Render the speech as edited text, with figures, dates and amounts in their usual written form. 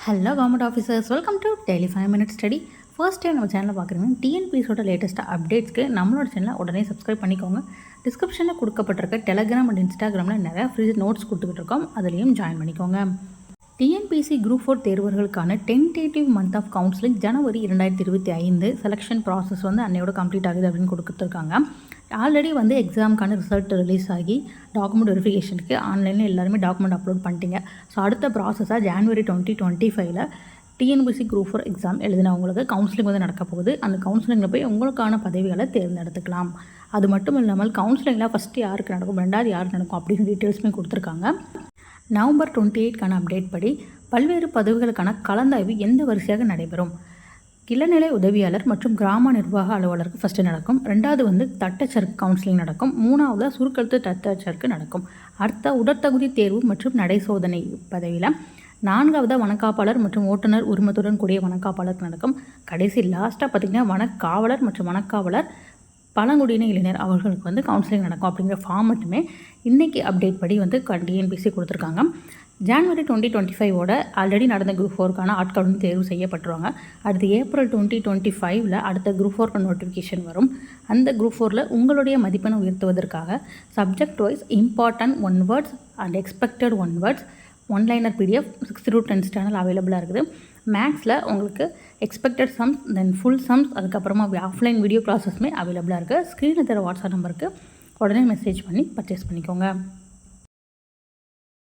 Hello government officers, welcome to daily 5 minute study. First time நம்ம சேனலில் பார்க்குறீங்க டிஎன்பிஎஸோட லேட்டஸ்ட்டாக அப்டேட்ஸ்க்கு நம்மளோட சேனலை உடனே சப்ஸ்கிரைப் பண்ணிக்கோங்க. டிஸ்கிரிப்ஷனில் கொடுக்கப்பட்டிருக்க டெலகிராம் அண்ட் இன்ஸ்டாகிராமில் நிறையா ஃப்ரீ நோட்ஸ் கொடுத்துக்கிட்டு இருக்கோம், அதுலேயும் ஜாயின் பண்ணிக்கோங்க. டிஎன்பிஎஸ்சி குரூப் 4 தேர்வர்களுக்கான டென்டேட்டிவ் மந்த் ஆஃப் கவுன்சிலிங் ஜனவரி 2025 செலெக்ஷன் ப்ராசஸ் அன்னையோட கம்ப்ளீட் ஆகுது அப்படின்னு கொடுத்துருக்காங்க. ஆல்ரெடி எக்ஸாமுக்கான ரிசல்ட் ரிலீஸ் ஆகி டாக்குமெண்ட் வெரிஃபிகேஷனுக்கு ஆன்லைனில் எல்லாருமே டாக்குமெண்ட் அப்லோட் பண்ணிட்டீங்க. ஸோ அடுத்த ப்ராசஸாக ஜனவரி 2025 டிஎன்பிஎஸ்சி குரூப் 4 எக்ஸாம் எழுதினவங்களுக்கு கவுன்சிலிங் நடக்க போகுது. அந்த கவுன்சிலிங்கில் போய் உங்களுக்கான பதவிகளை தேர்ந்தெடுத்துக்கலாம். அது மட்டும் இல்லாமல் கவுன்சிலிங்கில் ஃபஸ்ட்டு யாருக்கு நடக்கும், ரெண்டாவது யாருக்கு நடக்கும் அப்படின்னு டீட்டெயில்ஸுமே கொடுத்துருக்காங்க. நவம்பர் 28 அப்டேட் படி பல்வேறு பதவிகளுக்கான கலந்தாய்வு எந்த வரிசையாக நடைபெறும். இளநிலை உதவியாளர் மற்றும் கிராம நிர்வாக அலுவலருக்கு ஃபஸ்ட்டு நடக்கும். ரெண்டாவது தட்டச்சருக்கு கவுன்சிலிங் நடக்கும். மூணாவது சுருக்கெழுத்து தட்டச்சருக்கு நடக்கும். அடுத்த உடற்தகுதி தேர்வு மற்றும் நடை சோதனை பதவியில். நான்காவது வனக்காப்பாளர் மற்றும் ஓட்டுநர் உரிமத்துடன் கூடிய வனக்காப்பாளருக்கு நடக்கும். கடைசி லாஸ்ட்டாக பார்த்திங்கன்னா வனக்காவலர் மற்றும் வனக்காவலர் பழங்குடியின இளைஞர் அவர்களுக்கு கவுன்சிலிங் நடக்கும். அப்படிங்கிற ஃபார்மெட்டுமே இன்றைக்கி அப்டேட் படி டிஎன்பிஎஸ்சி கொடுத்துருக்காங்க. ஜனவரி 2025 ஆல்ரெடி நடந்த குரூப் 4க்கான ஆட்கள் தேர்வு செய்யப்பட்டுருவாங்க. அடுத்து ஏப்ரல் 2025 அடுத்த குரூப் 4 நோட்டிஃபிகேஷன் வரும். அந்த குரூப் 4 உங்களுடைய மதிப்பெண்ணை உயர்த்துவதற்காக subject wise important 1 words and expected 1 words one liner PDF 6 to 10 channel அவைலபிளாக இருக்குது. மேக்ஸில் உங்களுக்கு expected sums, then full sums, அதுக்கப்புறமா ஆஃப்லைன் வீடியோ கிளாஸஸுமே அவைலபிளாக இருக்குது. ஸ்க்ரீனில் தர வாட்ஸ்அப் நம்பருக்கு உடனே மெசேஜ் பண்ணி பர்ச்சேஸ் பண்ணிக்கோங்க.